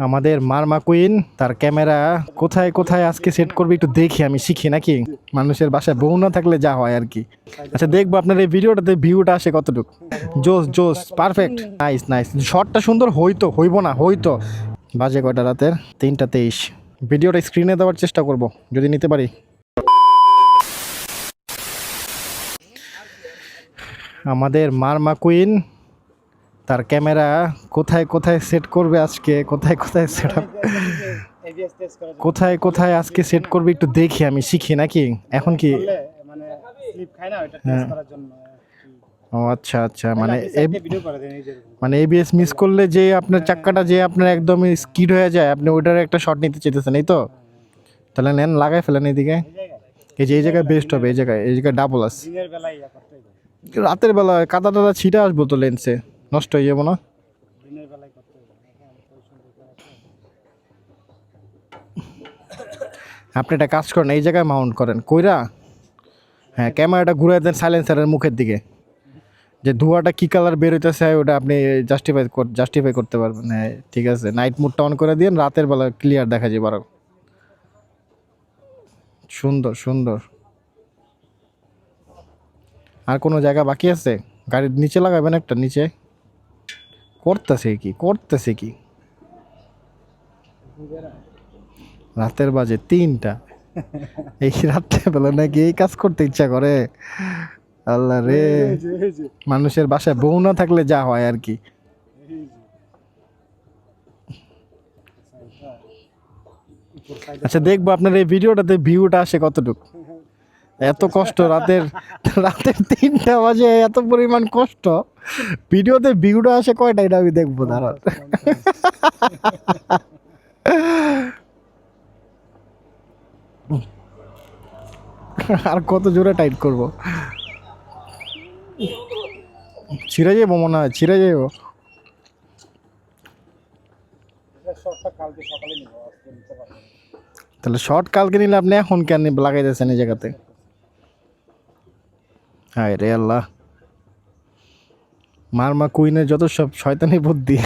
আমাদের মারমা কুইন তার ক্যামেরা কোথায় কোথায় আজকে সেট করবে একটু দেখি, আমি শিখি নাকি মানুষের বাসায় বউ না থাকলে যা হয় আর কি। আচ্ছা দেখবো আপনার এই ভিডিওটাতে ভিউটা আসে কতটুকু। জোস জোস পারফেক্ট, নাইস নাইস। শটটা সুন্দর হইতো, হইব না হইতো। বাজে কয়টা রাতের 3:23। ভিডিওটা স্ক্রিনে দেওয়ার চেষ্টা করব যদি নিতে পারি। আমাদের মারমা কুইন তার ক্যামেরা কোথায় কোথায় সেট করবে আজকে, কোথায় কোথায় সেট কোথায় কোথায় আজকে সেট করবে একটু দেখি, আমি শিখি নাকি এখন কি। হ্যাঁ। ও আচ্ছা আচ্ছা, মানে এবিএস মিস করলে যে আপনার চাক্কাটা যে আপনার একদমই স্কিড হয়ে যায়, আপনি ওইটার একটা শট নিতে চাইতেছেন এই তো। তাহলে নেন, লাগাই ফেলেন এইদিকে। এই যে এই জায়গায় বেস্ট হবে, এই জায়গায় ডাবল আছে। রাতের বেলা কাদা টাদা ছিটে আসবো তো, লেন্সে নষ্ট হয়ে যাবো না। আপনি একটা কাজ করেন, এই জায়গায় মাউন্ট করেন কইরা, হ্যাঁ ক্যামেরাটা ঘুরে দেন সাইলেন্সারের মুখের দিকে, যে ধোঁয়াটা কী কালার বের হইতেছে ওটা আপনি জাস্টিফাই করতে পারবেন। হ্যাঁ ঠিক আছে, নাইট মোডটা অন করে দিন, রাতের বেলা ক্লিয়ার দেখা যাবে আরো সুন্দর সুন্দর। আর কোনো জায়গা বাকি আছে? গাড়ির নিচে লাগাবেন একটা, নিচে করতেছে কি রাতের বাজে 3টা, এই রাত্রে বেলা নাকি এই কাজ করতে ইচ্ছা করে? আল্লাহ রে, মানুষের বাসায় বউ না থাকলে যা হয় আর কি। আচ্ছা দেখবো আপনার এই ভিডিওটাতে ভিউটা আসে কতটুকু। এত কষ্ট রাতের রাতের 3টা বাজে, এত পরিমাণ কষ্ট, ভিডিওতে ভিউটা আসে কয়টা এটা আমি দেখবো দাঁড়ান। আর কত জোরে টাইট করব, ছিঁড়ে যাবো মনে হয়, ছিঁড়ে যাবো। তাহলে শর্ট কালকে নিলে আপনি এখন কেন লাগাই দিয়েছেন এই জায়গাতে? হায় রে আল্লাহ, মারমা কুইনের যত সব শয়তানি বুদ্ধি।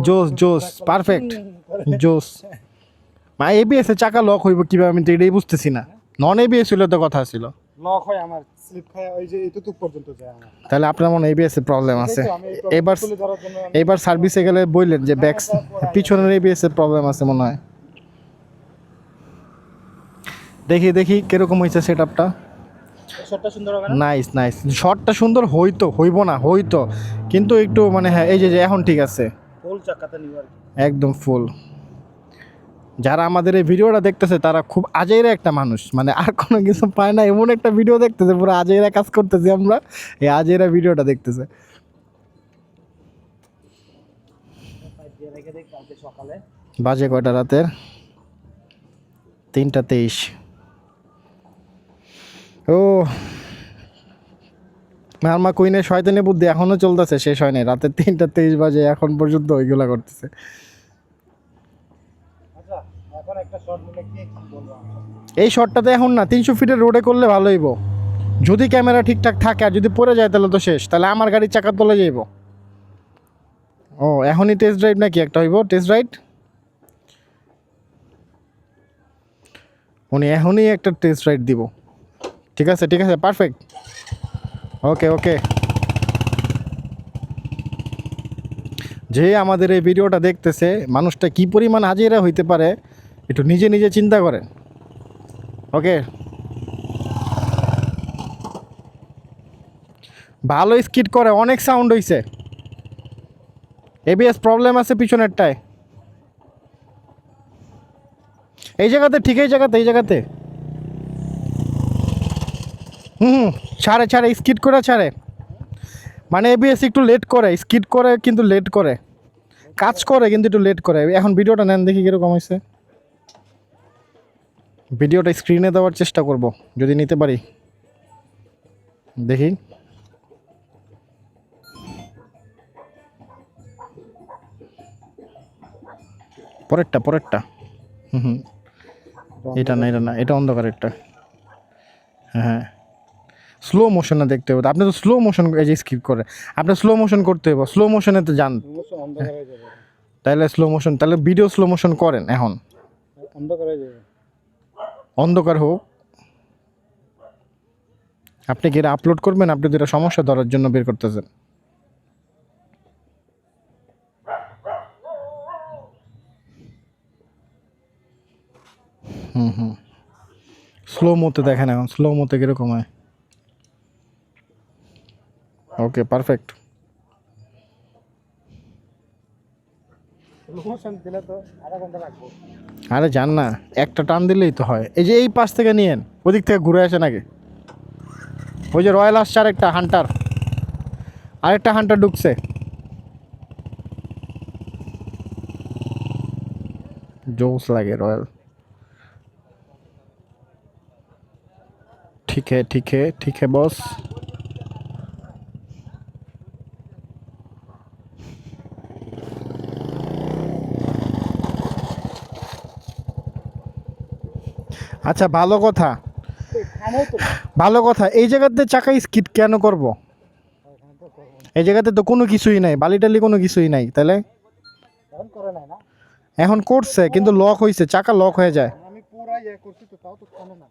জোস জোস পারফেক্ট, জোস। মা এবিএস এর চাকা লক হইব কিভাবে, আমি তো এটাই বুঝতেছি না। নন এবিএস হইলে তো কথা ছিল। লক হয় আমার, স্লিপ খায় ওই যে এতটুক পর্যন্ত যায় আমার। তাহলে আপনার মনে এবিএস এর প্রবলেম আছে। এবার তুলে ধরার জন্য এবার সার্ভিসে গেলে বললেন যে ব্যাক পিছনের এবিএস এর প্রবলেম আছে মনে হয়। দেখি দেখি কিরকম হয়েছে সেটআপটা। শটটা সুন্দর হবে না? নাইস নাইস, শটটা সুন্দর হইতো, হইব না হইতো, কিন্তু একটু মানে হ্যাঁ এই যে এখন ঠিক আছে ফুল চাকাতে নিব আর কি। একদম ফুল। যারা আমাদের এই ভিডিওটা দেখতেছে তারা খুব আজেইরা একটা মানুষ, মানে আর কোনো কিছু পায় না, এমন একটা ভিডিও দেখতেছে পুরো আজেইরা কাজ করতেছি আমরা, এই আজেইরা ভিডিওটা দেখতেছে। সকালে বাজে কয়টা রাতের 3:23। ও মারমা কুইনের শয়তানি বুদ্ধি এখনো চলতেছে, শেষ হয় নাই। রাতের 3:23 বাজে এখন পর্যন্ত ওইগুলা করতেছে। আচ্ছা, এখন একটা শট নিলে কি বলবো? এই শটটাতে এখন না 300 ফিটের রোডে করলে ভালো হইব, যদি ক্যামেরা ঠিকঠাক থাকে। আর যদি পড়ে যায় তাহলে তো শেষ, তাহলে আমার গাড়ির চাকার তলে যাইব। ও এখনই টেস্ট ড্রাইভ নাকি একটা হইব, টেস্ট রাইড উনি এখনই একটা টেস্ট রাইড দিব। ঠিক আছে ঠিক আছে, পারফেক্ট, ওকে ওকে। যে আমাদের এই ভিডিওটা দেখতেছে মানুষটা কি পরিমাণ হাজিরা হইতে পারে একটু নিজে নিজে চিন্তা করেন। ওকে, ভালো স্কিড করে, অনেক সাউন্ড হইছে। এবিএস প্রবলেম আছে পিছনেরটায়, এই জায়গাতে ঠিক, এই জায়গাতে হুম ছাড়ে ছাড়ে, স্কিড করে ছাড়ে, মানে এবিএস একটু লেট করে, স্কিড করে কিন্তু লেট করে, কাজ করে কিন্তু একটু লেট করে। এখন ভিডিওটা নেন দেখি কীরকম হয়েছে। ভিডিওটা স্ক্রিনে দেওয়ার চেষ্টা করব যদি নিতে পারি, দেখি। পরেরটা হুম, এটা না এটা অন্ধকারেরটা। হ্যাঁ হ্যাঁ, স্লো মোশনে দেখতে হবে, আপনি তো স্লো মোশন এই যে স্কিপ করে, আপনি স্লো মোশন করতে হবে, স্লো মোশনে তো যান, অবশ্য অন্ধকার হয়ে যাবে, তাহলে স্লো মোশন, তাহলে ভিডিও স্লো মোশন করেন এখন, অন্ধকার হয়ে যাবে। অন্ধকার হোক। আপনি কি এটা আপলোড করবেন, আপনি তো এটা সমস্যা ধরার জন্য বের করতেছেন। স্লো মোতে দেখেন এখন, স্লো মোতে কীরকম হয়। Okay perfect. লোকেশন দিলে তো আধা ঘন্টা লাগবে। আরে যান না, একটা টান দিলেই তো হয়। এই যে এই পাশ থেকে নিয়েন, ওদিক থেকে ঘুরে আসেন আগে। ওই যে রয়্যাল আসছে আরেকটা হান্টার, আরেকটা হান্টার ঢুকছে। জোস লাগে রয়্যাল। ठीक है ठीक है ठीक है बॉस। আচ্ছা ভালো কথা, থামো তো, ভালো কথা, এই জায়গাতে চাকা স্কিড কেন করব? এখানে তো করবো না। এই জায়গাতে তো কোনো কিছুই নাই, বালি টালি কোনো কিছুই নাই, তাহলে এখন করে নাই না, এখন করছে কিন্তু লক হয়েছে, চাকা লক হয়ে যায়। আমি পুরাই করছি তো, তাও তো থামে না।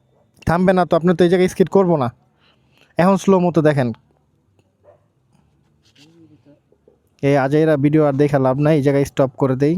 থামবে না তো, আপনি তো এই জায়গায় স্কিড করবো না। এখন স্লো মতো দেখেন। এই আজাইরা ভিডিও আর দেখা লাভ নাই, এই জায়গায় স্টপ করে দেই।